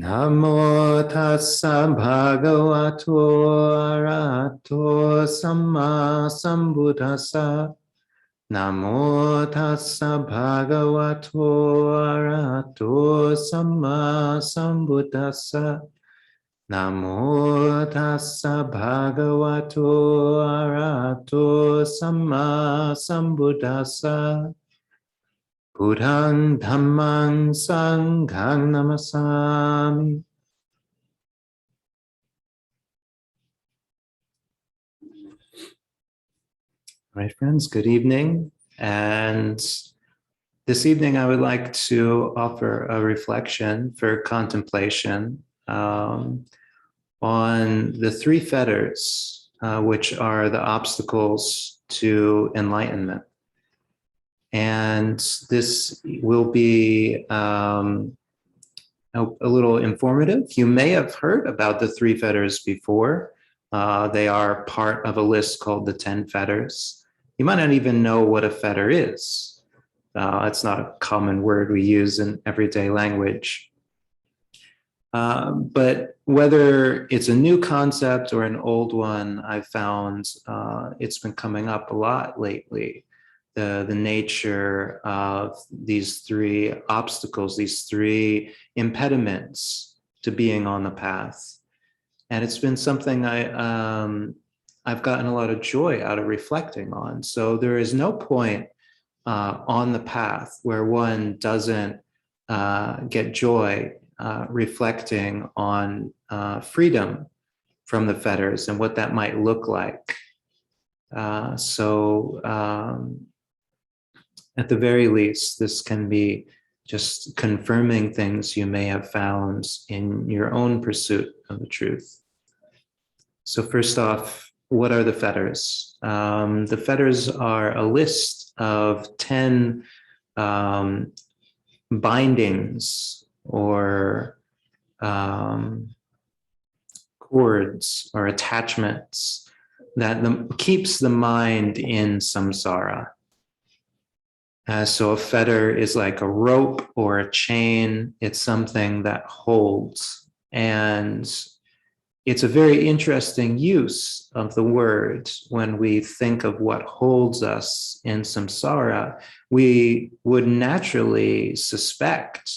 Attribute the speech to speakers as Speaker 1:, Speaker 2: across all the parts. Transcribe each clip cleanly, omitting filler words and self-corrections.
Speaker 1: Namo tassa bhagavato arahato samma sambuddhassa. Namo tassa bhagavato arahato samma sambuddhassa. Namo tassa bhagavato arahato samma sambuddhassa. Buddhang dhammang sanghang namasami. All right, friends, good evening. And this evening, I would like to offer a reflection for contemplation on the three fetters, which are the obstacles to enlightenment. And this will be a little informative. You may have heard about the three fetters before. They are part of a list called the 10 fetters. You might not even know what a fetter is. It's not a common word we use in everyday language. But whether it's a new concept or an old one, I've found it's been coming up a lot lately. The nature of these three obstacles, these three impediments to being on the path. And it's been something I've gotten a lot of joy out of reflecting on. So there is no point on the path where one doesn't get joy reflecting on freedom from the fetters and what that might look like. At the very least, this can be just confirming things you may have found in your own pursuit of the truth. So first off, what are the fetters? The fetters are a list of 10 bindings or cords or attachments that keeps the mind in samsara. So a fetter is like a rope or a chain. It's something that holds. And it's a very interesting use of the word when we think of what holds us in samsara. We would naturally suspect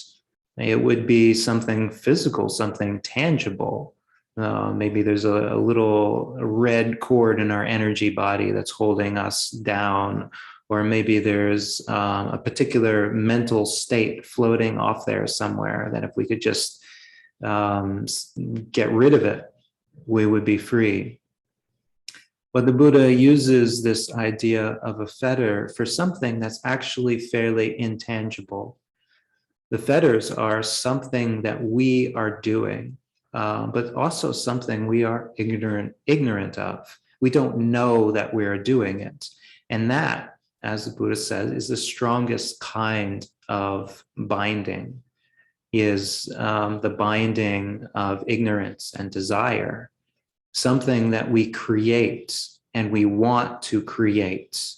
Speaker 1: it would be something physical, something tangible. Maybe there's a little red cord in our energy body that's holding us down. Or maybe there's a particular mental state floating off there somewhere that if we could just get rid of it, we would be free. But the Buddha uses this idea of a fetter for something that's actually fairly intangible. The fetters are something that we are doing, but also something we are ignorant of. We don't know that we are doing it. And that, as the Buddha says, is the strongest kind of binding, is the binding of ignorance and desire, something that we create and we want to create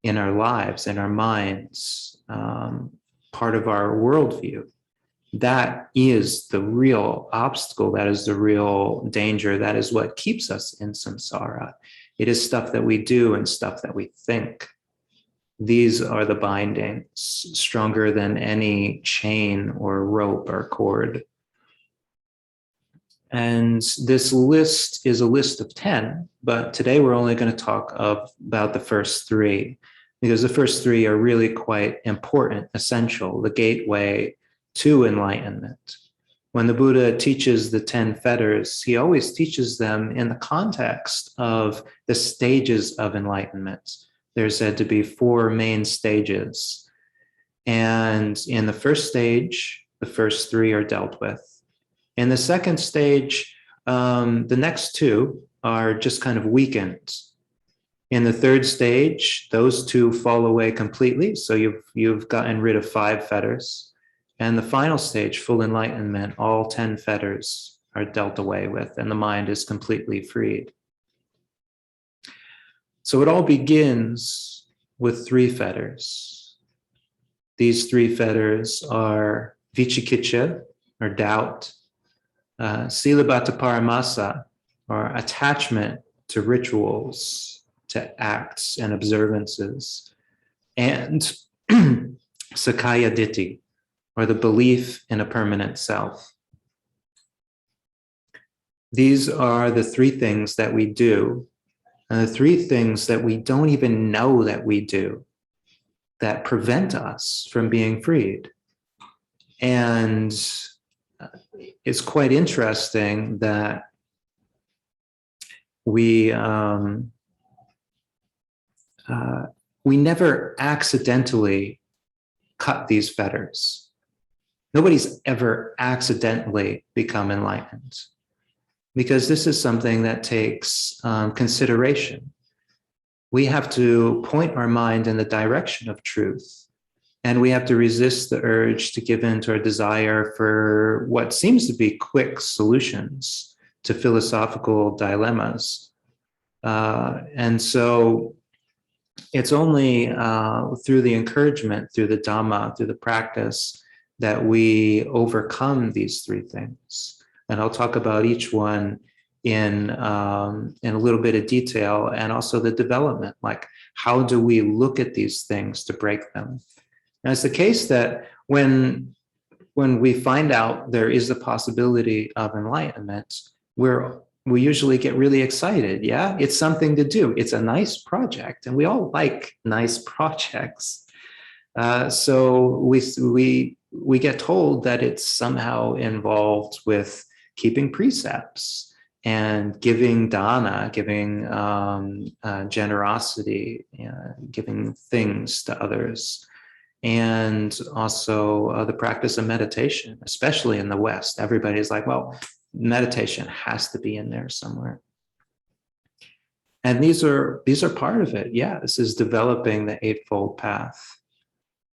Speaker 1: in our lives, in our minds, part of our worldview. That is the real obstacle. That is the real danger. That is what keeps us in samsara. It is stuff that we do and stuff that we think. These are the bindings, stronger than any chain or rope or cord. And this list is a list of 10, but today we're only going to talk about the first three, because the first three are really quite important, essential, the gateway to enlightenment. When the Buddha teaches the 10 fetters, he always teaches them in the context of the stages of enlightenment. There's said to be 4 main stages. And in the first stage, the first 3 are dealt with. In the second stage, the next 2 are just kind of weakened. In the third stage, those 2 fall away completely. So you've gotten rid of 5 fetters. And the final stage, full enlightenment, all 10 fetters are dealt away with, and the mind is completely freed. So it all begins with 3 fetters. These 3 fetters are vicikicca, or doubt, Silabata paramasa, or attachment to rituals, to acts and observances, and Sakaya Ditti, or the belief in a permanent self. These are the three things that we do, and the three things that we don't even know that we do, that prevent us from being freed. And it's quite interesting that we never accidentally cut these fetters. Nobody's ever accidentally become enlightened, because this is something that takes consideration. We have to point our mind in the direction of truth, and we have to resist the urge to give in to our desire for what seems to be quick solutions to philosophical dilemmas. And so it's only through the encouragement, through the Dhamma, through the practice, that we overcome these three things. And I'll talk about each one in a little bit of detail, and also the development, like how do we look at these things to break them? And it's the case that when we find out there is a possibility of enlightenment, we usually get really excited. Yeah, it's something to do. It's a nice project, and we all like nice projects. So we get told that it's somehow involved with keeping precepts and giving dana, giving generosity, giving things to others. And also the practice of meditation, especially in the West. Everybody's like, well, meditation has to be in there somewhere. And these are part of it. Yeah, this is developing the Eightfold Path.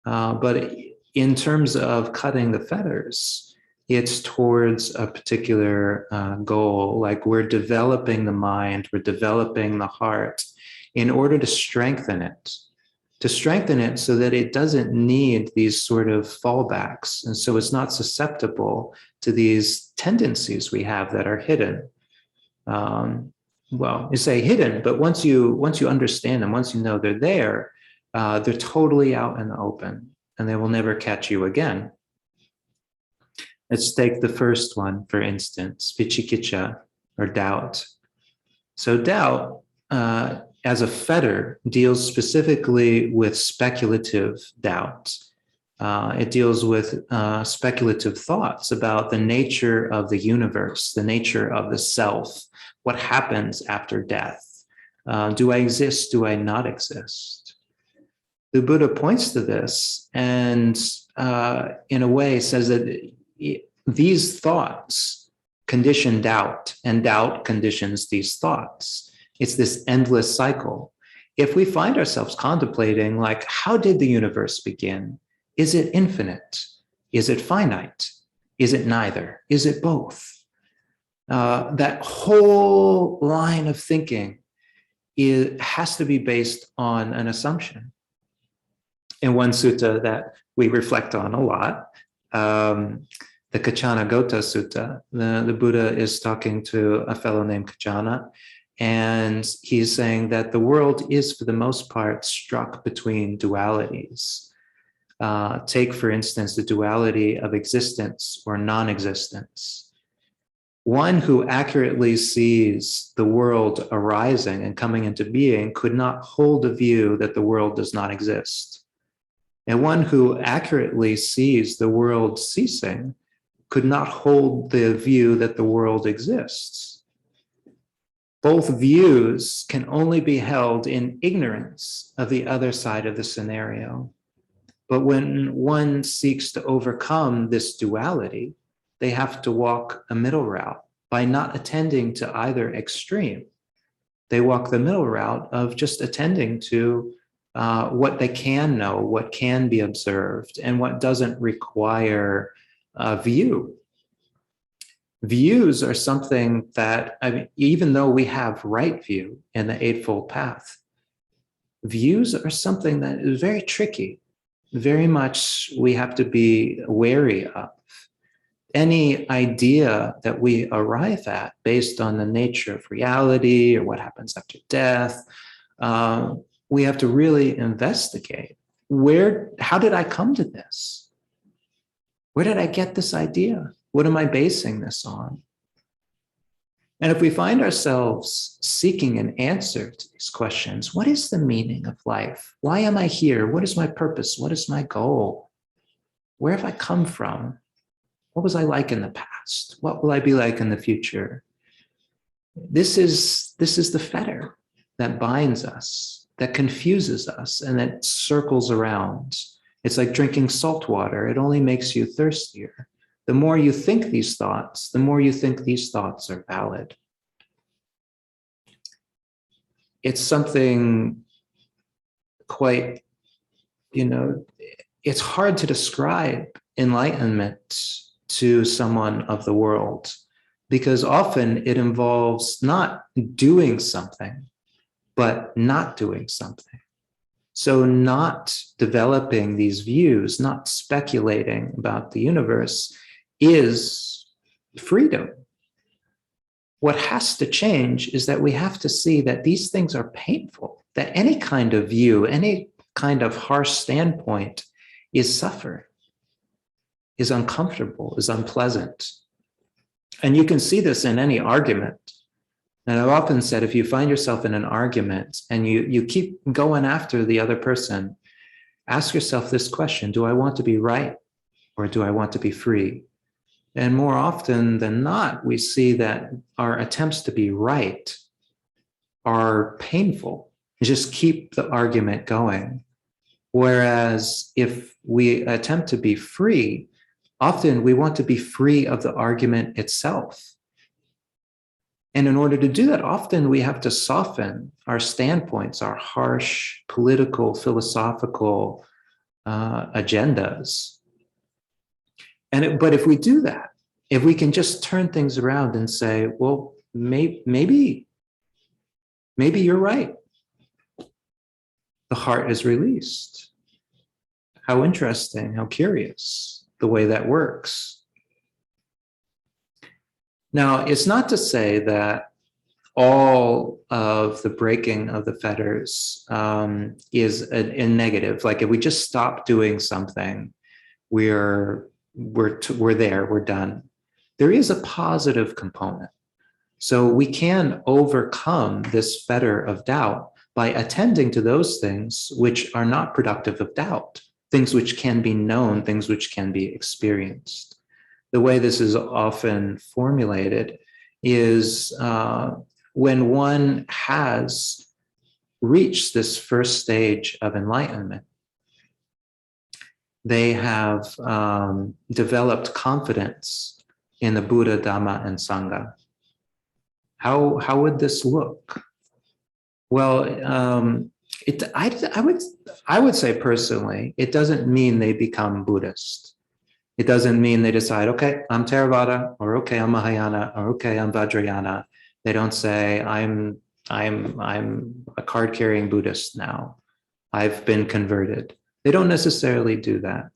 Speaker 1: But in terms of cutting the fetters, it's towards a particular goal. Like we're developing the mind, we're developing the heart in order to strengthen it. To strengthen it so that it doesn't need these sort of fallbacks. And so it's not susceptible to these tendencies we have that are hidden. Well, you say hidden, but once you understand them, once you know they're there, they're totally out in the open, and they will never catch you again. Let's take the first one, for instance, vicikiccha, or doubt. So doubt, as a fetter, deals specifically with speculative doubt. It deals with speculative thoughts about the nature of the universe, the nature of the self, what happens after death. Do I exist? Do I not exist? The Buddha points to this and in a way says that these thoughts condition doubt, and doubt conditions these thoughts. It's this endless cycle. If we find ourselves contemplating, like, how did the universe begin? Is it infinite? Is it finite? Is it neither? Is it both? That whole line of thinking has to be based on an assumption. In one sutta that we reflect on a lot, the Kachana Gota Sutta, the Buddha is talking to a fellow named Kachana, and he's saying that the world is, for the most part, struck between dualities. Take, for instance, the duality of existence or non-existence. One who accurately sees the world arising and coming into being could not hold a view that the world does not exist. And one who accurately sees the world ceasing could not hold the view that the world exists. Both views can only be held in ignorance of the other side of the scenario. But when one seeks to overcome this duality, they have to walk a middle route by not attending to either extreme. They walk the middle route of just attending to what they can know, what can be observed, and what doesn't require a view. Views are something that, I mean, even though we have right view in the Eightfold Path, views are something that is very tricky. Very much we have to be wary of. any idea that we arrive at based on the nature of reality or what happens after death, we have to really investigate how did I come to this? Where did I get this idea? What am I basing this on? And if we find ourselves seeking an answer to these questions, what is the meaning of life? Why am I here? What is my purpose? What is my goal? Where have I come from? What was I like in the past? What will I be like in the future? This is the fetter that binds us, that confuses us, and that circles around. It's like drinking salt water. It only makes you thirstier. The more you think these thoughts, the more you think these thoughts are valid. It's something quite, it's hard to describe enlightenment to someone of the world, because often it involves not doing something, but not doing something. So not developing these views, not speculating about the universe is freedom. What has to change is that we have to see that these things are painful, that any kind of view, any kind of harsh standpoint is suffering, is uncomfortable, is unpleasant. And you can see this in any argument. And I've often said, if you find yourself in an argument and you keep going after the other person, ask yourself this question: do I want to be right or do I want to be free? And more often than not, we see that our attempts to be right are painful. You just keep the argument going. Whereas if we attempt to be free, often we want to be free of the argument itself. And in order to do that, often we have to soften our standpoints, our harsh political, philosophical agendas. But if we do that, if we can just turn things around and say, well, maybe you're right. The heart is released. How interesting, how curious the way that works. Now, it's not to say that all of the breaking of the fetters is a negative. Like if we just stop doing something, we're there, we're done. There is a positive component. So we can overcome this fetter of doubt by attending to those things which are not productive of doubt, things which can be known, things which can be experienced. The way this is often formulated is when one has reached this first stage of enlightenment, they have developed confidence in the Buddha, Dhamma, and Sangha. How would this look? Well, I would say personally, it doesn't mean they become Buddhist. It doesn't mean they decide, okay, I'm Theravada, or okay, I'm Mahayana, or okay, I'm Vajrayana. They don't say, I'm a card-carrying Buddhist now. I've been converted. They don't necessarily do that.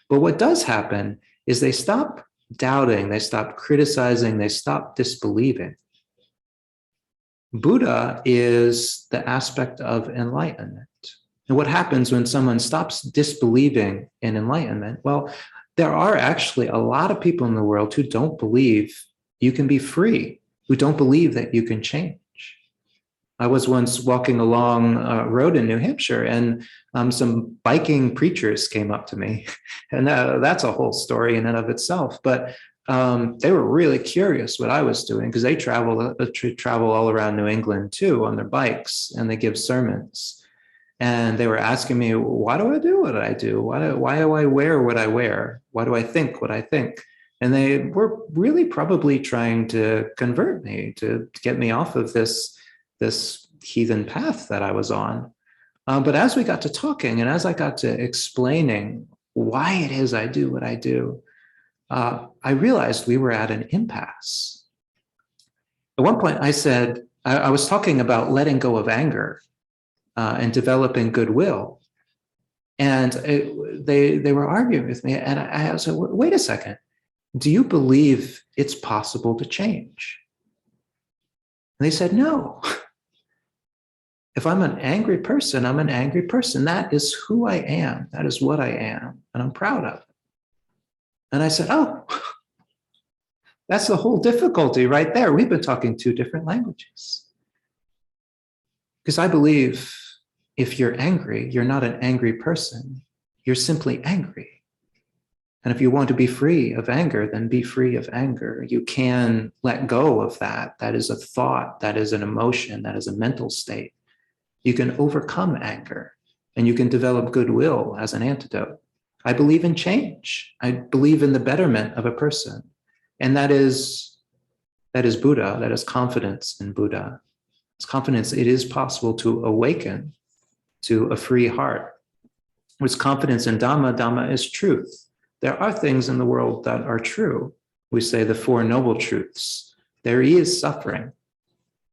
Speaker 1: But what does happen is they stop doubting, they stop criticizing, they stop disbelieving. Buddha is the aspect of enlightenment. And what happens when someone stops disbelieving in enlightenment? Well, there are actually a lot of people in the world who don't believe you can be free, who don't believe that you can change. I was once walking along a road in New Hampshire, and some biking preachers came up to me. And that's a whole story in and of itself. But they were really curious what I was doing, because they travel all around New England too on their bikes, and they give sermons. And they were asking me, why do I do what I do? Why do I wear what I wear? Why do I think what I think? And they were really probably trying to convert me, to get me off of this heathen path that I was on. But as we got to talking, and as I got to explaining why it is I do what I do, I realized we were at an impasse. At one point, I said, I was talking about letting go of anger and developing goodwill. And they were arguing with me. And I said, wait a second. do you believe it's possible to change? And they said, no. If I'm an angry person, I'm an angry person. That is who I am. That is what I am. And I'm proud of it. And I said, oh, that's the whole difficulty right there. We've been talking two different languages. Because I believe if you're angry, you're not an angry person. You're simply angry. And if you want to be free of anger, then be free of anger. You can let go of that. That is a thought. That is an emotion. That is a mental state. You can overcome anger and you can develop goodwill as an antidote. I believe in change. I believe in the betterment of a person. And that is Buddha. That is confidence in Buddha. It's confidence. It is possible to awaken to a free heart. With confidence in Dhamma, Dhamma is truth. There are things in the world that are true. We say the Four Noble Truths. There is suffering.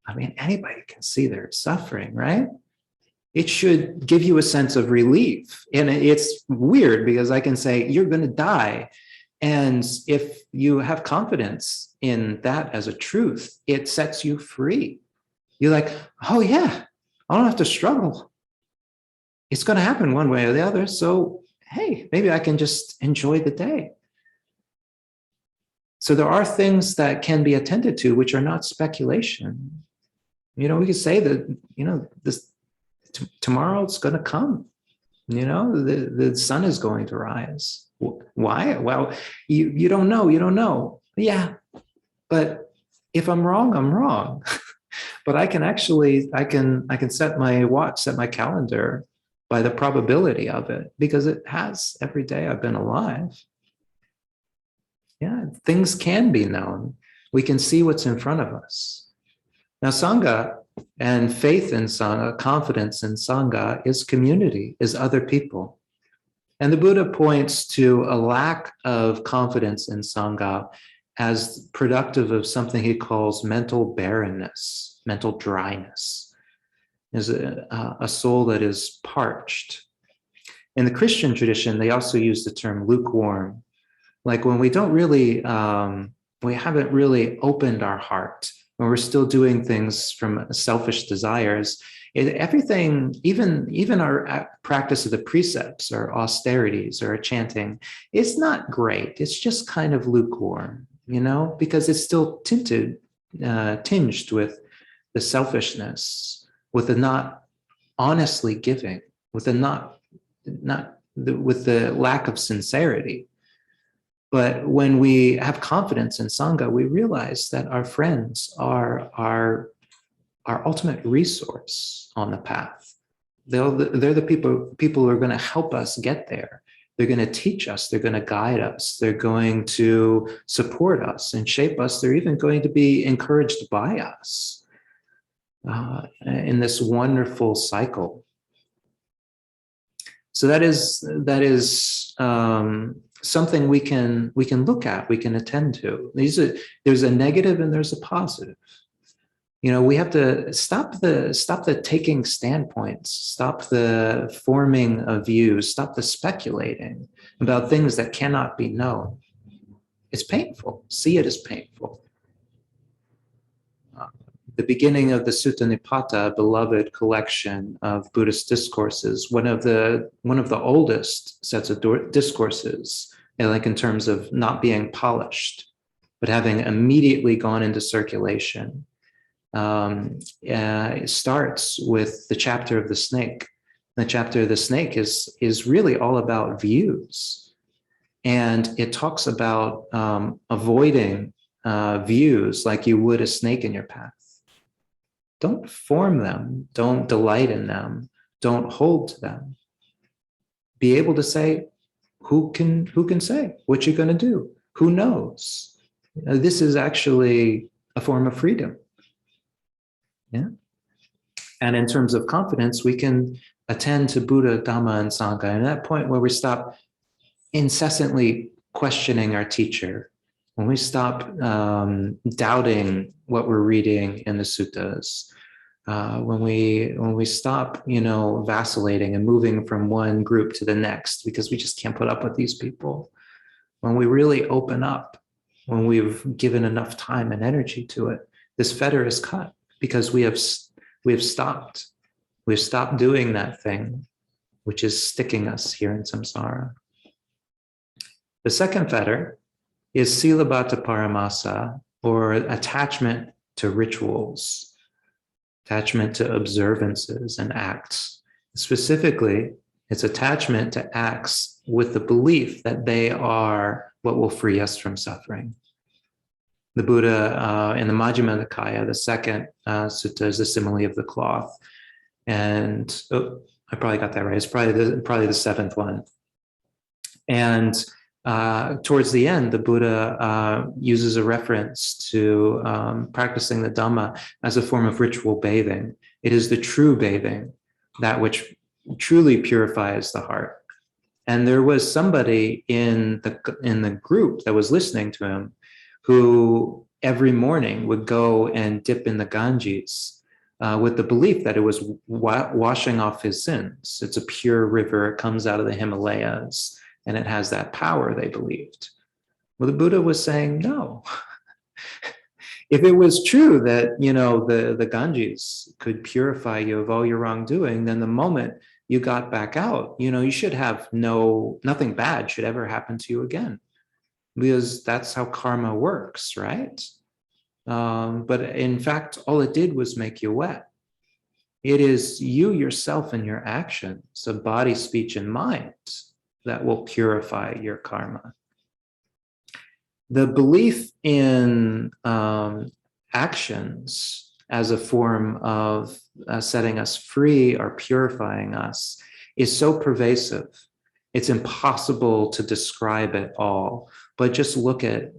Speaker 1: I mean, anybody can see there's suffering, right? It should give you a sense of relief. And it's weird because I can say, you're going to die. And if you have confidence in that as a truth, it sets you free. You're like, oh yeah, I don't have to struggle. It's going to happen one way or the other. So, hey, maybe I can just enjoy the day. So there are things that can be attended to, which are not speculation. We could say that, this tomorrow it's going to come. The sun is going to rise. Why? Well, you don't know. You don't know. Yeah, but if I'm wrong, I'm wrong. But I can set my watch, set my calendar by the probability of it, because it has every day I've been alive. Yeah, things can be known. We can see what's in front of us. Now, Sangha and faith in Sangha, confidence in Sangha is community, is other people. And the Buddha points to a lack of confidence in Sangha as productive of something he calls mental barrenness, mental dryness, is a soul that is parched. In the Christian tradition, they also use the term lukewarm, like when we don't really, we haven't really opened our heart, when we're still doing things from selfish desires. Everything, even our practice of the precepts or austerities or chanting, it's not great. It's just kind of lukewarm, because it's still tinged with the selfishness, with the not honestly giving, with the with the lack of sincerity. But when we have confidence in Sangha, we realize that our friends are our ultimate resource on the path. They're the people who are going to help us get there. They're going to teach us. They're going to guide us. They're going to support us and shape us. They're even going to be encouraged by us in this wonderful cycle. So that is something we can look at, we can attend to. There's a negative and there's a positive. We have to stop the taking standpoints, stop the forming of views, stop the speculating about things that cannot be known. It's painful. See it as painful. The beginning of the Sutta Nipata, beloved collection of Buddhist discourses, one of the oldest sets of discourses, like in terms of not being polished, but having immediately gone into circulation. It starts with the chapter of the snake. The chapter of the snake is really all about views, and it talks about avoiding views like you would a snake in your path. Don't form them. Don't delight in them. Don't hold to them. Be able to say, who can say what you're going to do? Who knows? This is actually a form of freedom. Yeah. And in terms of confidence, we can attend to Buddha, Dhamma, and Sangha. And at that point where we stop incessantly questioning our teacher, when we stop doubting what we're reading in the suttas, when we stop, vacillating and moving from one group to the next because we just can't put up with these people, when we really open up when we've given enough time and energy to it, this fetter is cut because we have stopped. We've stopped doing that thing which is sticking us here in samsara. The second fetter is silabata paramasa, or attachment to rituals, attachment to observances and acts. Specifically, it's attachment to acts with the belief that they are what will free us from suffering. The Buddha in the Majjhima Nikaya, the second sutta, is the simile of the cloth. And I probably got that right. It's probably the seventh one. And towards the end, the Buddha uses a reference to practicing the Dhamma as a form of ritual bathing. It is the true bathing, that which truly purifies the heart. And there was somebody in the group that was listening to him who every morning would go and dip in the Ganges with the belief that it was washing off his sins. It's a pure river. It comes out of the Himalayas, and it has that power, they believed. Well, the Buddha was saying, no. If it was true that, the Ganges could purify you of all your wrongdoing, then the moment you got back out, you should have nothing bad should ever happen to you again, because that's how karma works, right? But in fact, all it did was make you wet. It is you yourself and your actions of body, speech, and mind that will purify your karma. The belief in actions as a form of setting us free or purifying us is so pervasive. It's impossible to describe it all. But just look at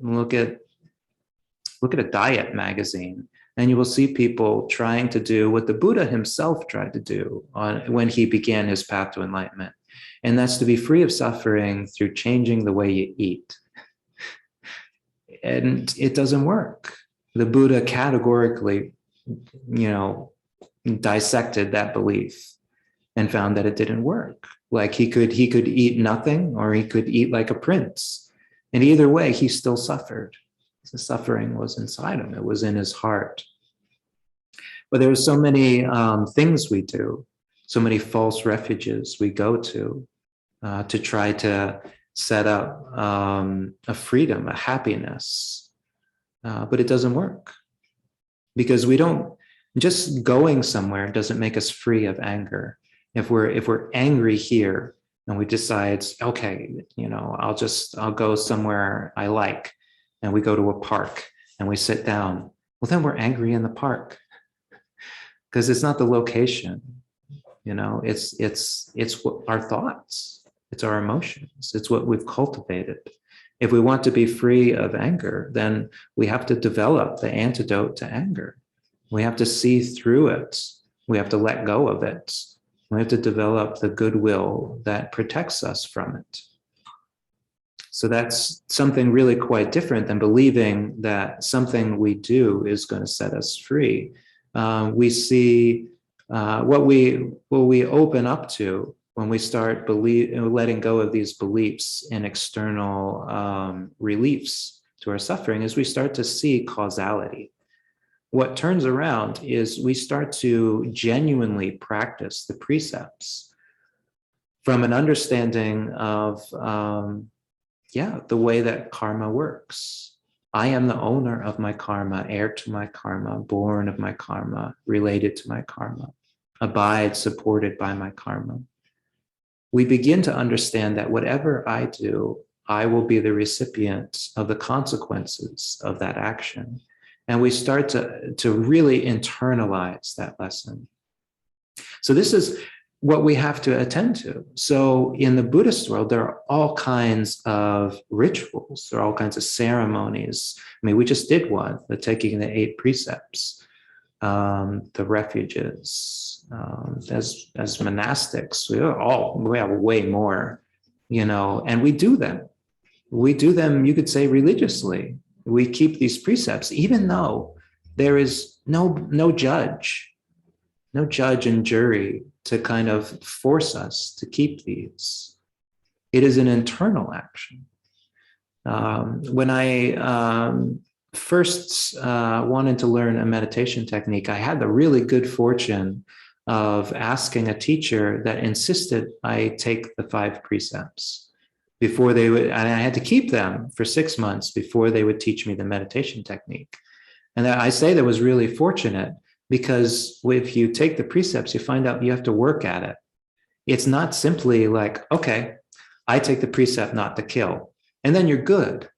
Speaker 1: a diet magazine, and you will see people trying to do what the Buddha himself tried to do when he began his path to enlightenment. And that's to be free of suffering through changing the way you eat. And it doesn't work. The Buddha categorically, dissected that belief and found that it didn't work. Like he could eat nothing, or he could eat like a prince. And either way, he still suffered. The suffering was inside him. It was in his heart. But there are so many things we do, so many false refuges we go to try to set up a freedom, a happiness. But it doesn't work, because we don't, just going somewhere doesn't make us free of anger. If we're angry here and we decide, okay, I'll go somewhere I like, and we go to a park and we sit down, well, then we're angry in the park, because it's not the location, it's our thoughts, it's our emotions, it's what we've cultivated. If we want to be free of anger, then we have to develop the antidote to anger. We have to see through it. We have to let go of it. We have to develop the goodwill that protects us from it. So that's something really quite different than believing that something we do is going to set us free. We see what we open up to when we start letting go of these beliefs in external reliefs to our suffering, is we start to see causality. What turns around is we start to genuinely practice the precepts from an understanding of the way that karma works. I am the owner of my karma, heir to my karma, born of my karma, related to my karma, abide supported by my karma. We begin to understand that whatever I do, I will be the recipient of the consequences of that action. And we start to really internalize that lesson. So this is what we have to attend to. So in the Buddhist world, there are all kinds of rituals. There are all kinds of ceremonies. I mean, we just did one, the taking the 8 precepts, the refuges. As monastics, we have way more, and we do them. We do them, you could say, religiously. We keep these precepts, even though there is no judge and jury to kind of force us to keep these. It is an internal action. When I first wanted to learn a meditation technique, I had the really good fortune of asking a teacher that insisted I take the 5 precepts before they would, and I had to keep them for 6 months before they would teach me the meditation technique. And I say that was really fortunate because if you take the precepts, you find out you have to work at it. It's not simply like, okay, I take the precept not to kill, and then you're good.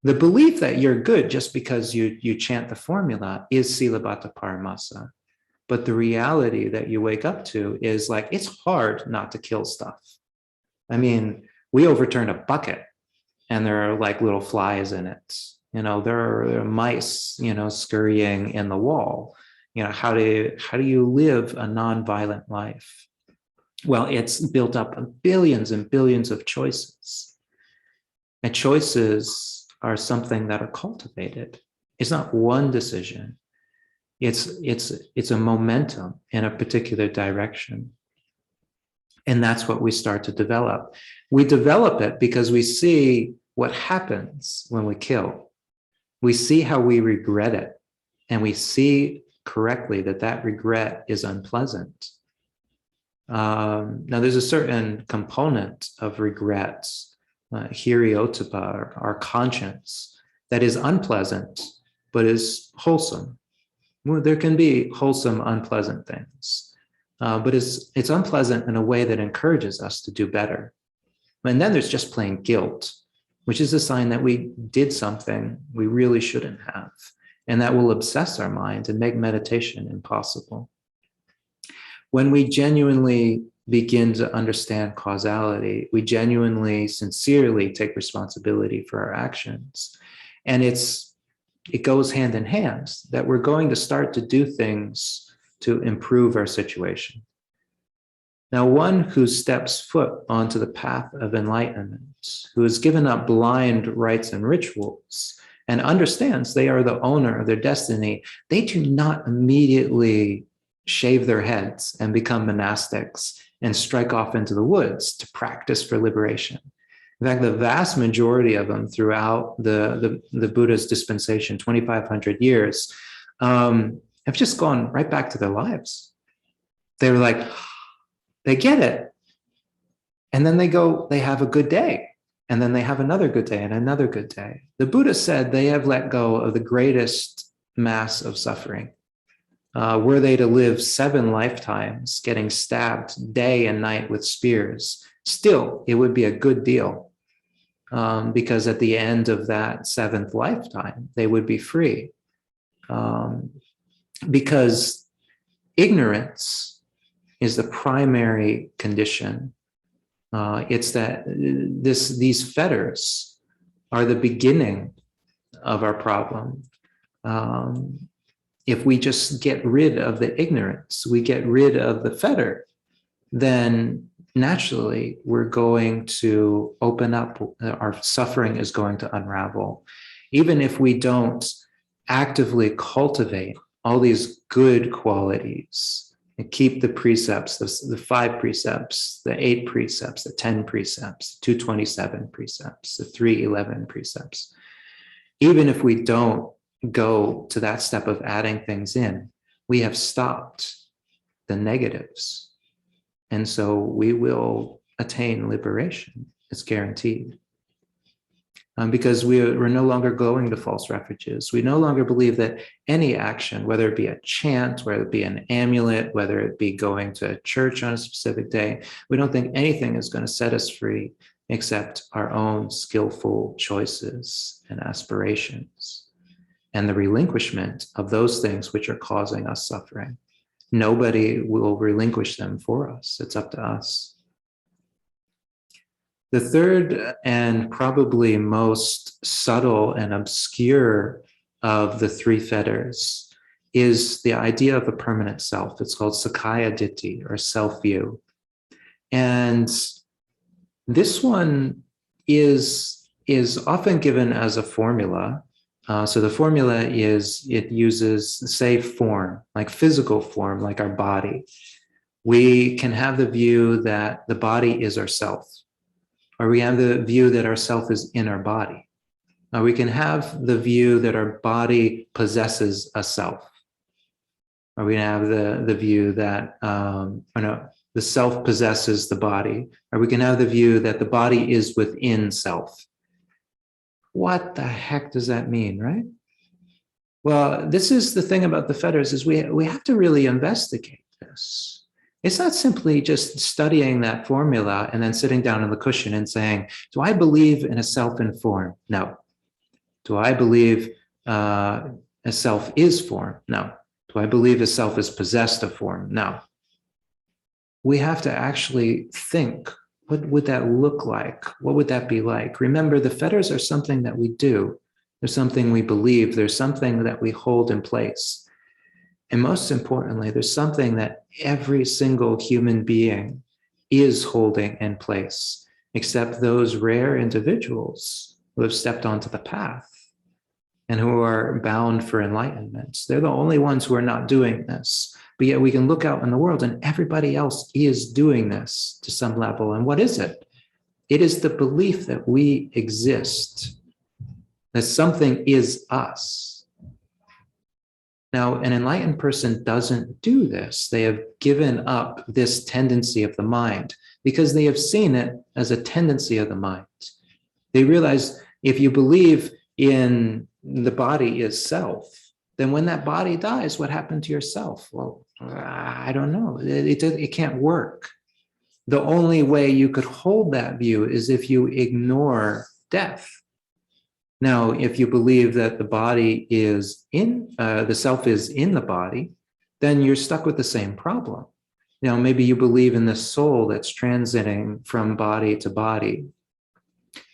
Speaker 1: The belief that you're good just because you chant the formula is Silabhata Paramasa. But the reality that you wake up to is like, it's hard not to kill stuff. I mean, we overturned a bucket and there are like little flies in it. There are mice, scurrying in the wall. How do you live a non-violent life? Well, it's built up of billions and billions of choices. And choices are something that are cultivated. It's not one decision. It's a momentum in a particular direction. And that's what we start to develop. We develop it because we see what happens when we kill. We see how we regret it. And we see correctly that regret is unpleasant. Now, there's a certain component of regret, hiriotapa, our conscience, that is unpleasant, but is wholesome. Well, there can be wholesome, unpleasant things, but it's unpleasant in a way that encourages us to do better. And then there's just plain guilt, which is a sign that we did something we really shouldn't have, and that will obsess our mind and make meditation impossible. When we genuinely begin to understand causality, we genuinely, sincerely take responsibility for our actions. And it goes hand in hand that we're going to start to do things to improve our situation. Now, one who steps foot onto the path of enlightenment, who has given up blind rites and rituals, and understands they are the owner of their destiny, they do not immediately shave their heads and become monastics and strike off into the woods to practice for liberation. In fact, the vast majority of them throughout the Buddha's dispensation, 2,500 years, have just gone right back to their lives. They were like, they get it. And then they have a good day. And then they have another good day and another good day. The Buddha said they have let go of the greatest mass of suffering. Were they to live 7 lifetimes getting stabbed day and night with spears, still, it would be a good deal. Because at the end of that 7th lifetime, they would be free. Because ignorance is the primary condition. It's that these fetters are the beginning of our problem. If we just get rid of the ignorance, we get rid of the fetter, then naturally we're going to open up, our suffering is going to unravel. Even if we don't actively cultivate all these good qualities and keep the precepts, the 5 precepts, the 8 precepts, the 10 precepts, 227 precepts, the 311 precepts, even if we don't go to that step of adding things in, we have stopped the negatives. And so we will attain liberation. It's guaranteed. Because we're no longer going to false refuges. We no longer believe that any action, whether it be a chant, whether it be an amulet, whether it be going to church on a specific day, we don't think anything is going to set us free except our own skillful choices and aspirations, and the relinquishment of those things which are causing us suffering. Nobody will relinquish them for us. It's up to us. The third and probably most subtle and obscure of the 3 fetters is the idea of a permanent self. It's called Sakkaya Ditthi, or self-view. And this one is often given as a formula. So the formula is, it uses, say, form, like physical form, like our body. We can have the view that the body is ourself, or we have the view that ourself is in our body. We can have the view that our body possesses a self. Or we can have the view that the self possesses the body. Or we can have the view that the body is within self. What the heck does that mean, right? Well, this is the thing about the fetters, is we have to really investigate this. It's not simply just studying that formula and then sitting down on the cushion and saying, do I believe in a self in form? No. Do I believe a self is form? No. Do I believe a self is possessed of form? No. We have to actually think, what would that look like? What would that be like? Remember, the fetters are something that we do. There's something we believe. There's something that we hold in place. And most importantly, there's something that every single human being is holding in place, except those rare individuals who have stepped onto the path and who are bound for enlightenment. They're the only ones who are not doing this. But yet we can look out in the world and everybody else is doing this to some level. And what is it? It is the belief that we exist, that something is us. Now, an enlightened person doesn't do this. They have given up this tendency of the mind because they have seen it as a tendency of the mind. They realize if you believe in the body is self, then when that body dies, what happened to yourself? Well, I don't know. It can't work. The only way you could hold that view is if you ignore death. Now, if you believe that the body is the self is in the body, then you're stuck with the same problem. Maybe you believe in the soul that's transiting from body to body.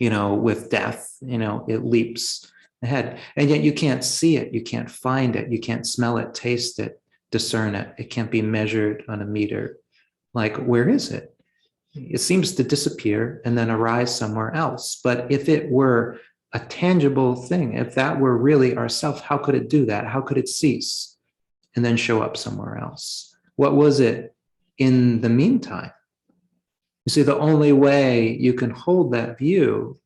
Speaker 1: With death, it leaps ahead. And yet you can't see it, you can't find it, you can't smell it, taste it, discern it. It can't be measured on a meter. Like, where is it? It seems to disappear and then arise somewhere else. But if it were a tangible thing, if that were really ourself, how could it do that? How could it cease and then show up somewhere else? What was it in the meantime? You see, the only way you can hold that view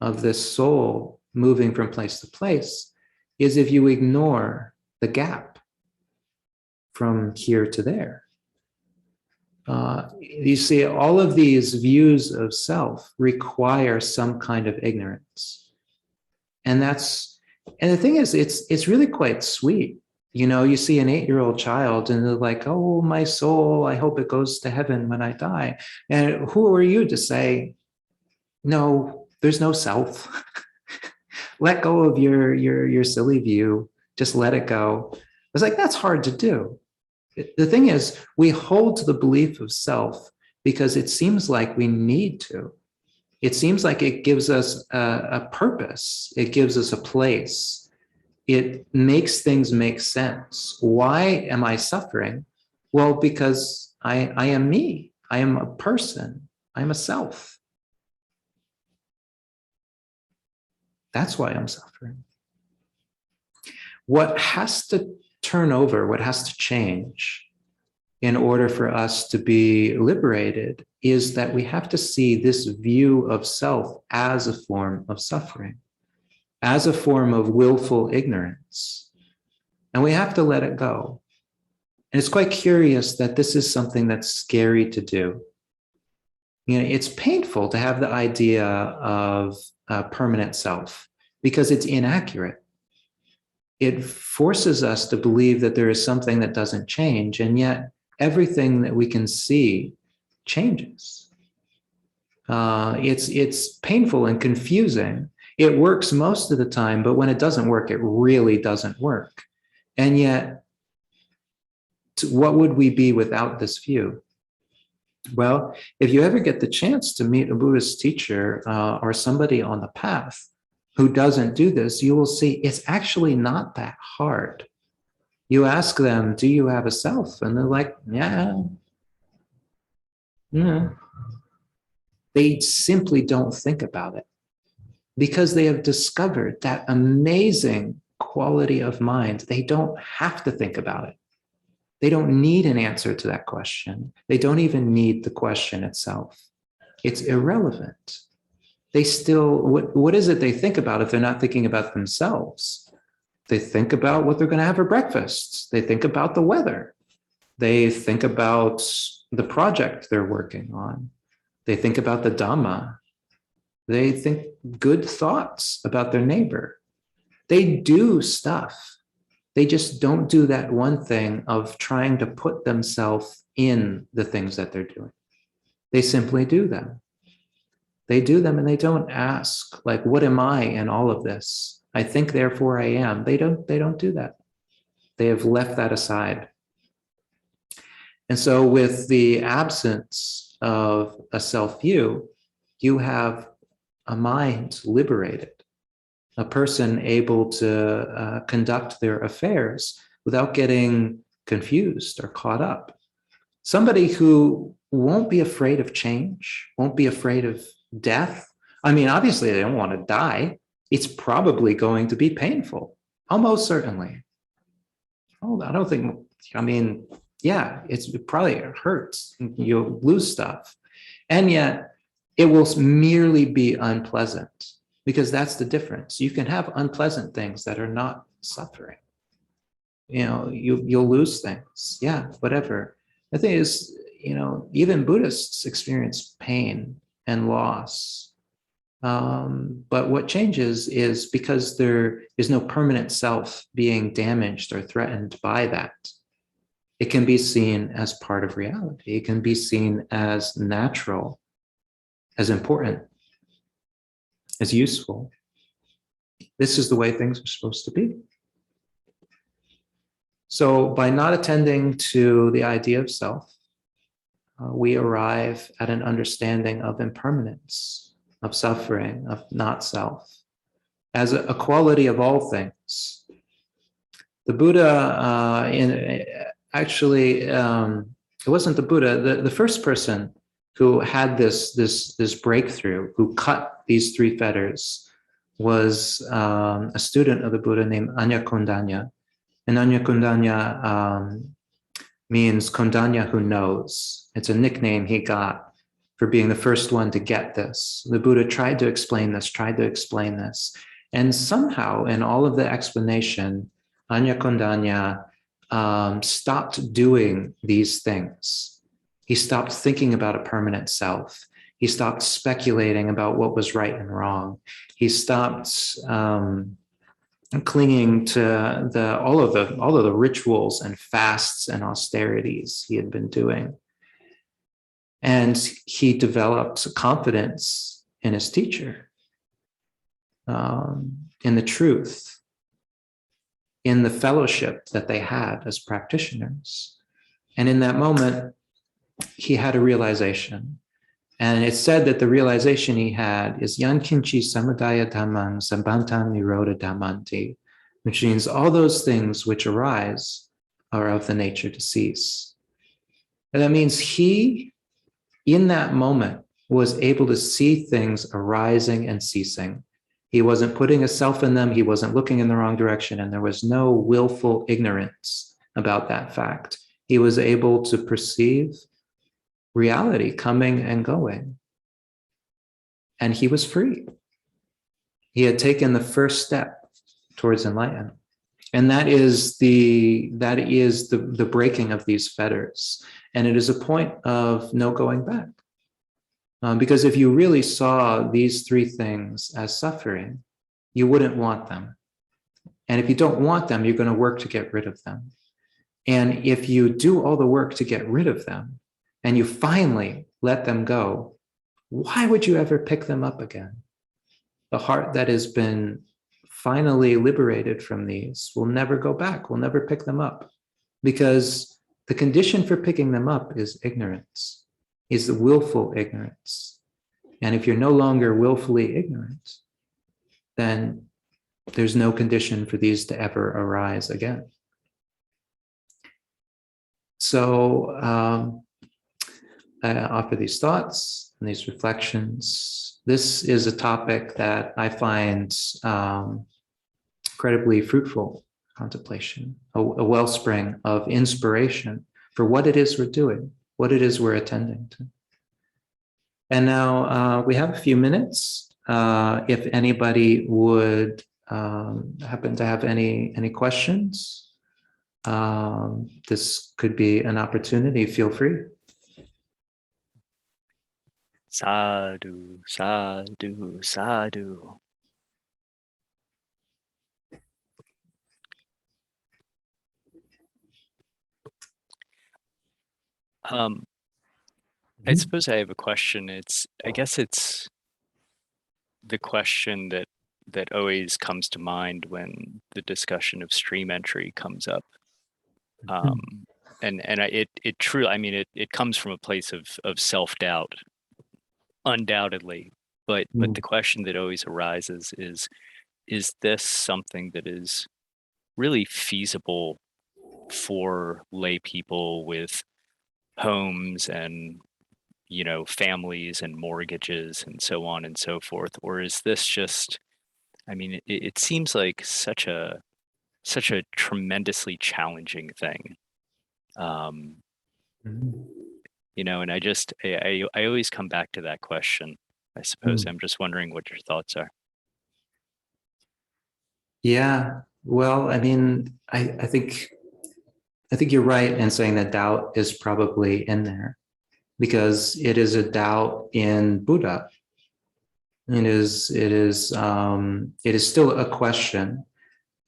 Speaker 1: of this soul moving from place to place is if you ignore the gap from here to there. You see, all of these views of self require some kind of ignorance. And the thing is, it's really quite sweet. You see an 8-year-old child and they're like, oh, my soul, I hope it goes to heaven when I die. And who are you to say, no, there's no self. Let go of your silly view. Just let it go. It's like, that's hard to do. The thing is, we hold to the belief of self because it seems like we need to. It seems like it gives us a purpose. It gives us a place. It makes things make sense. Why am I suffering? Well, because I am me. I am a person. I am a self. That's why I'm suffering. What has to turn over, what has to change in order for us to be liberated is that we have to see this view of self as a form of suffering, as a form of willful ignorance. And we have to let it go. And it's quite curious that this is something that's scary to do. It's painful to have the idea of permanent self because it's inaccurate. It forces us to believe that there is something that doesn't change, and yet everything that we can see changes. It's painful and confusing. It works most of the time, but when it doesn't work, it really doesn't work. And yet, what would we be without this view? Well, if you ever get the chance to meet a Buddhist teacher or somebody on the path who doesn't do this, you will see it's actually not that hard. You ask them, do you have a self? And they're like, yeah. They simply don't think about it because they have discovered that amazing quality of mind. They don't have to think about it. They don't need an answer to that question. They don't even need the question itself. It's irrelevant. they still, what is it they think about if they're not thinking about themselves? They think about what they're going to have for breakfast. They think about the weather. They think about the project they're working on. They think about the Dhamma. They think good thoughts about their neighbor. They do stuff. They just don't do that one thing of trying to put themselves in the things that they're doing. They simply do them. They do them and they don't ask, like, what am I in all of this? I think, therefore I am. They don't do that. They have left that aside. And so with the absence of a self-view, you have a mind liberated, a person able to conduct their affairs without getting confused or caught up. Somebody who won't be afraid of change, won't be afraid of death. I mean, obviously they don't want to die. It's probably going to be painful, almost certainly. Oh, I don't think, I mean, yeah, it probably hurts. You'll lose stuff. And yet it will merely be unpleasant, because that's the difference. You can have unpleasant things that are not suffering. You know, you'll lose things. Yeah, whatever. The thing is, you know, even Buddhists experience pain and loss. But what changes is because there is no permanent self being damaged or threatened by that. It can be seen as part of reality. It can be seen as natural, as important, as useful. This is the way things are supposed to be. So by not attending to the idea of self, we arrive at an understanding of impermanence, of suffering, of not self, as a quality of all things. The Buddha, it wasn't the Buddha, the first person who had this breakthrough, who cut these three fetters, was a student of the Buddha named Anya Kondanya. And Anya Kondanya means Kondanya who knows. It's a nickname he got for being the first one to get this. The Buddha tried to explain this. And somehow in all of the explanation, Anya Kondanya stopped doing these things. He stopped thinking about a permanent self. He stopped speculating about what was right and wrong. He stopped clinging to all of the rituals and fasts and austerities he had been doing. And he developed confidence in his teacher, in the truth, in the fellowship that they had as practitioners. And in that moment, he had a realization. And it's said that the realization he had is Yankinchi Samudaya Dhammang Sambantan Nirodha Dhammanti, which means all those things which arise are of the nature to cease. And that means he, in that moment, was able to see things arising and ceasing. He wasn't putting a self in them. He wasn't looking in the wrong direction. And there was no willful ignorance about that fact. He was able to perceive reality coming and going. And he was free. He had taken the first step towards enlightenment. And that is the breaking of these fetters. And it is a point of no going back. Because if you really saw these three things as suffering, you wouldn't want them. And if you don't want them, you're going to work to get rid of them. And if you do all the work to get rid of them, and you finally let them go, why would you ever pick them up again? The heart that has been finally liberated from these will never go back, will never pick them up. Because the condition for picking them up is ignorance, is the willful ignorance. And if you're no longer willfully ignorant, then there's no condition for these to ever arise again. So, I offer these thoughts and these reflections. This is a topic that I find incredibly fruitful contemplation, a wellspring of inspiration for what it is we're doing, what it is we're attending to. And now we have a few minutes if anybody would happen to have any questions, this could be an opportunity. Feel free.
Speaker 2: Sadhu, sadhu, sadhu. I suppose I have a question. I guess it's the question that always comes to mind when the discussion of stream entry comes up. It truly, I mean, it comes from a place of self-doubt, undoubtedly. But the question that always arises is this something that is really feasible for lay people with homes and families and mortgages and so on and so forth? Or is this just, I mean, it seems like such a tremendously challenging thing. And I always come back to that question. I suppose I'm just wondering what your thoughts are.
Speaker 1: Yeah, well, I mean, I think you're right in saying that doubt is probably in there, because it is a doubt in Buddha. It is still a question,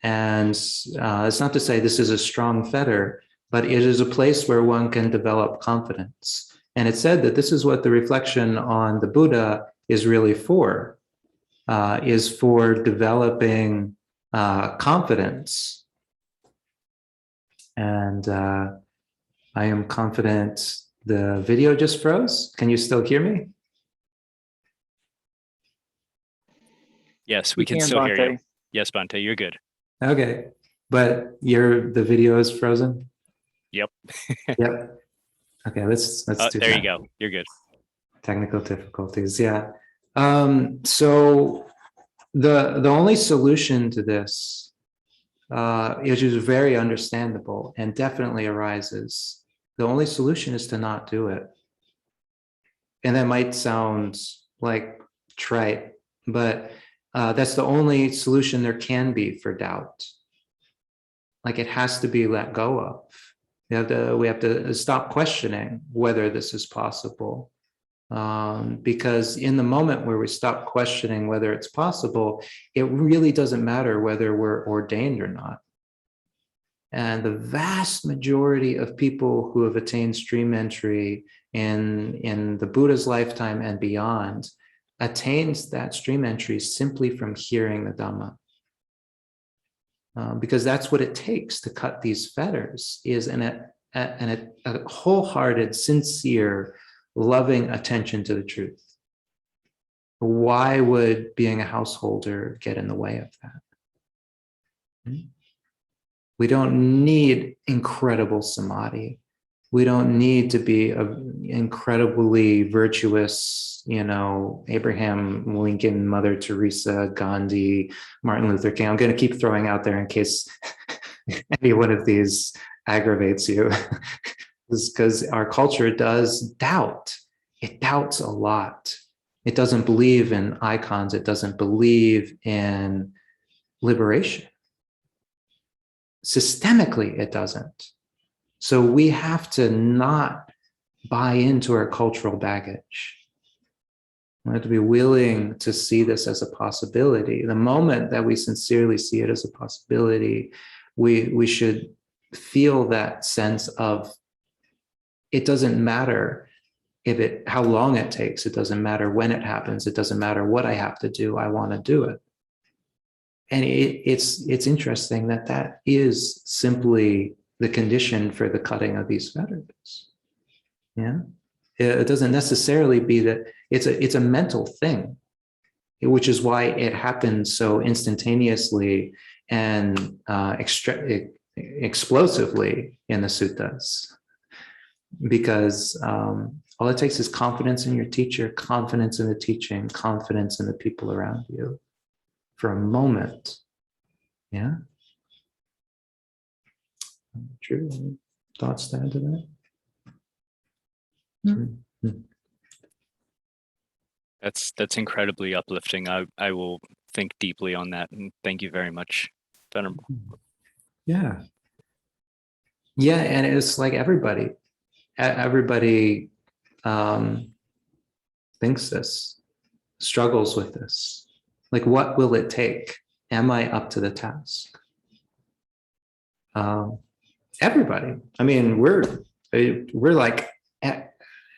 Speaker 1: and it's not to say this is a strong fetter, but it is a place where one can develop confidence. And it's said that this is what the reflection on the Buddha is really for, is for developing confidence. And I am confident the video just froze. Can you still hear me?
Speaker 2: Yes, we can still hear you. Yes, Bhante, you're good.
Speaker 1: Okay, but the video is frozen?
Speaker 2: Yep.
Speaker 1: Yep. Okay, let's do
Speaker 2: there
Speaker 1: that.
Speaker 2: There you go. You're good.
Speaker 1: Technical difficulties, yeah. So the only solution to this, which is very understandable and definitely arises, the only solution is to not do it. And that might sound like trite, but that's the only solution there can be for doubt. Like, it has to be let go of. We have to stop questioning whether this is possible. Because in the moment where we stop questioning whether it's possible, it really doesn't matter whether we're ordained or not. And the vast majority of people who have attained stream entry in the Buddha's lifetime and beyond attains that stream entry simply from hearing the Dhamma. Because that's what it takes to cut these fetters, is a wholehearted, sincere, loving attention to the truth. Why would being a householder get in the way of that? We don't need incredible samadhi. We don't need to be an incredibly virtuous, Abraham Lincoln, Mother Teresa, Gandhi, Martin Luther King. I'm going to keep throwing out there in case any one of these aggravates you, because our culture does doubt. It doubts a lot. It doesn't believe in icons. It doesn't believe in liberation. Systemically, it doesn't. So we have to not buy into our cultural baggage. We have to be willing to see this as a possibility. The moment that we sincerely see it as a possibility, we should feel that sense of, it doesn't matter how long it takes. It doesn't matter when it happens. It doesn't matter what I have to do. I want to do it. And it's interesting that is simply the condition for the cutting of these fetters. Yeah, it doesn't necessarily be that it's a mental thing, which is why it happens so instantaneously and explosively in the suttas. Because all it takes is confidence in your teacher, confidence in the teaching, confidence in the people around you. For a moment. Yeah. True. Any thoughts to add to that? Mm-hmm.
Speaker 2: That's incredibly uplifting. I will think deeply on that, and thank you very much, Venerable.
Speaker 1: Yeah. Yeah, and it's like everybody thinks this, struggles with this. Like, what will it take? Am I up to the task? Everybody. I mean, we're like, am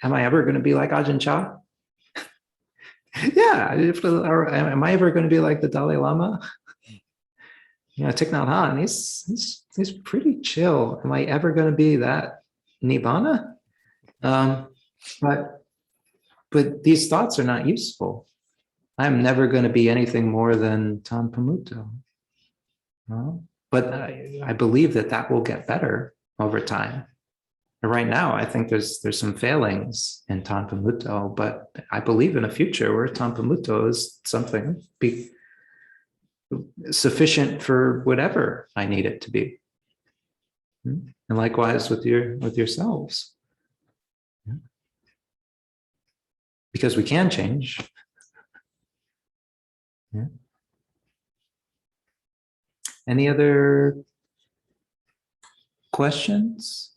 Speaker 1: I ever going to be like Ajahn Chah? Yeah. Am I ever going to be like the Dalai Lama? You know, Thich Nhat Hanh, he's pretty chill. Am I ever going to be that Nibbana? But these thoughts are not useful. I'm never going to be anything more than Tahn Pamutto. But I believe that will get better over time. And right now, I think there's some failings in Tahn Pamutto, but I believe in a future where Tahn Pamutto is something be sufficient for whatever I need it to be. And likewise with yourselves. Because we can change. Yeah. Any other questions?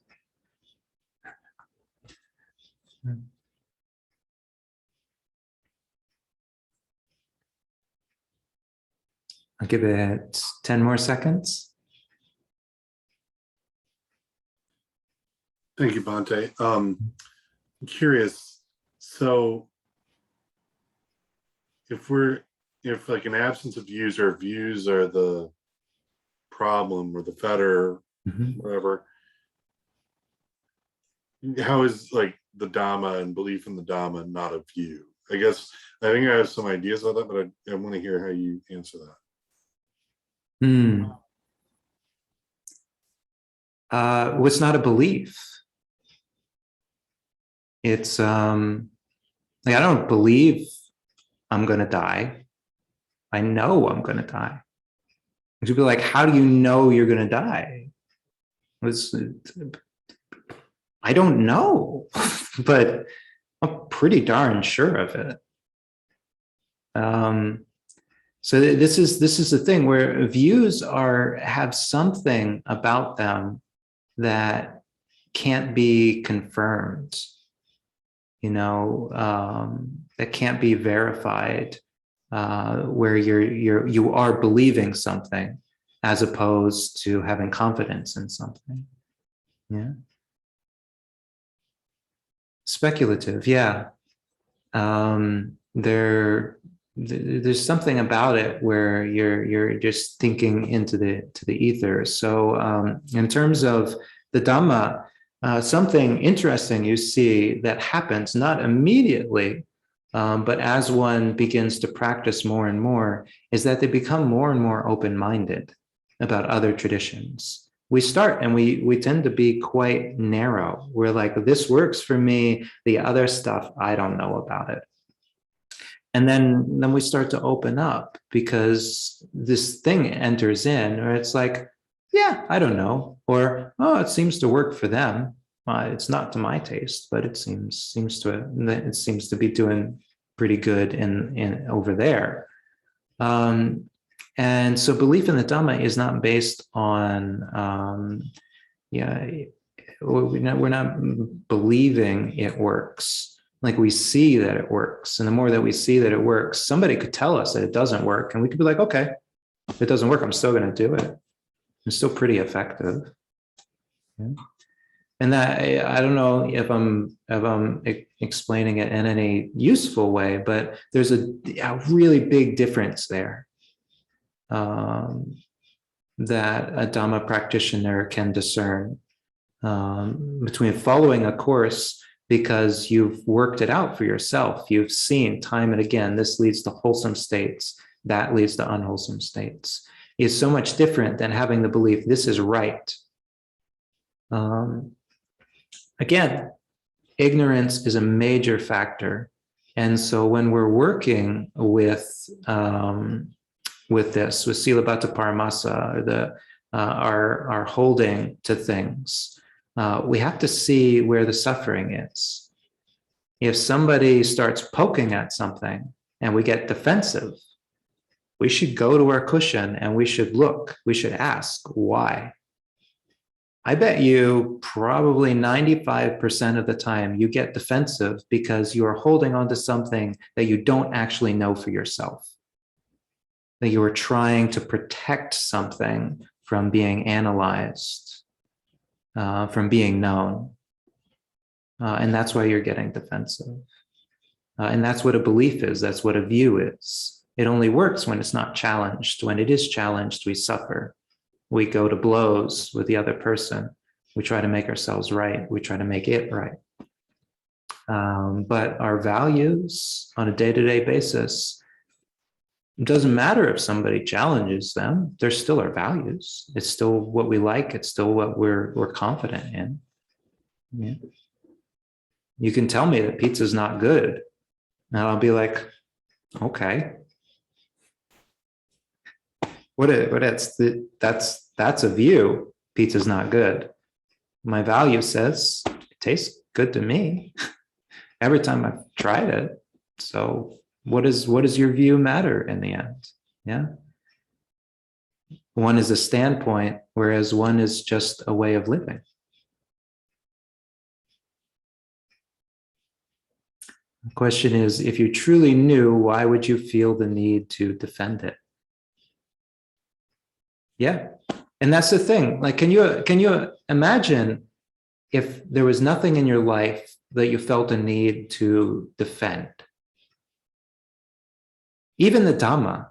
Speaker 1: I'll give it 10 more seconds.
Speaker 3: Thank you, Bhante. I'm curious. So if like an absence of views or views are the problem or the fetter, whatever, how is like the Dhamma and belief in the Dhamma not a view? I guess I think I have some ideas about that, but I want to hear how you answer that.
Speaker 1: What's not a belief? It's like, I don't believe I'm going to die. I know I'm going to die. It should be like, how do you know you're going to die? I don't know, but I'm pretty darn sure of it. So this is the thing where views have something about them that can't be confirmed, that can't be verified, where you are believing something as opposed to having confidence in something. Yeah. Speculative, yeah. There's something about it where you're just thinking into the ether. So in terms of the Dhamma, something interesting you see that happens not immediately, but as one begins to practice more and more, is that they become more and more open-minded about other traditions. We start and we tend to be quite narrow. We're like, this works for me, the other stuff, I don't know about it. And then we start to open up because this thing enters in, or it's like, yeah, I don't know, or oh, it seems to work for them. It's not to my taste, but it seems to be doing pretty good in over there. And so belief in the Dhamma is not based on, we're not believing it works. Like, we see that it works. And the more that we see that it works, somebody could tell us that it doesn't work. And we could be like, okay, if it doesn't work, I'm still going to do it. It's still pretty effective. Yeah. And that, I don't know if I'm explaining it in any useful way, but there's a really big difference there. That a Dhamma practitioner can discern between following a course because you've worked it out for yourself. You've seen time and again, this leads to wholesome states, that leads to unwholesome states. It's so much different than having the belief this is right. Again, ignorance is a major factor. And so when we're working with this, with Silabhata Paramasa, our holding to things, we have to see where the suffering is. If somebody starts poking at something and we get defensive, we should go to our cushion and we should look, we should ask why. I bet you probably 95% of the time you get defensive because you are holding on to something that you don't actually know for yourself. That you are trying to protect something from being analyzed, from being known. And that's why you're getting defensive. And that's what a belief is. That's what a view is. It only works when it's not challenged. When it is challenged, we suffer. We go to blows with the other person. We try to make ourselves right. We try to make it right. But our values on a day-to-day basis, it doesn't matter if somebody challenges them. They're still our values. It's still what we like. It's still what we're confident in. Yeah. You can tell me that pizza's not good, and I'll be like, okay. That's a view. Pizza's not good. My value says it tastes good to me every time I've tried it. So what does your view matter in the end? Yeah. One is a standpoint, whereas one is just a way of living. The question is, if you truly knew, why would you feel the need to defend it? Yeah. And that's the thing. Like, can you imagine if there was nothing in your life that you felt a need to defend? Even the Dhamma.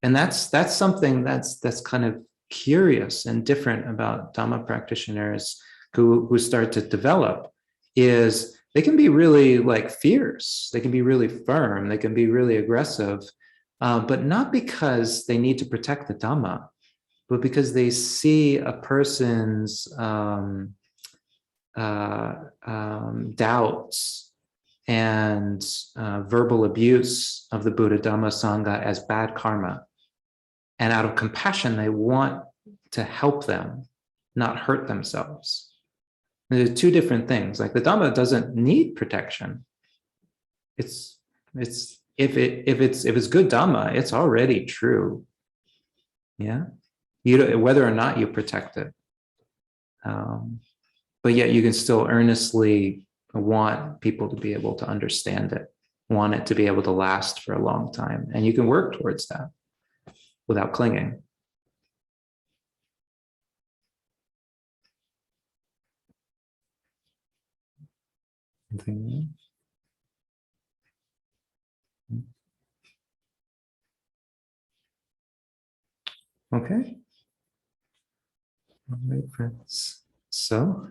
Speaker 1: And that's something that's kind of curious and different about Dhamma practitioners who start to develop, is they can be really like fierce. They can be really firm. They can be really aggressive. But not because they need to protect the Dhamma, but because they see a person's doubts and verbal abuse of the Buddha, Dhamma, Sangha as bad karma. And out of compassion, they want to help them, not hurt themselves. And there's two different things. Like the Dhamma doesn't need protection. If it's good Dhamma, it's already true. Yeah, whether or not you protect it, but yet you can still earnestly want people to be able to understand it, want it to be able to last for a long time, and you can work towards that without clinging. Okay. All right, friends. So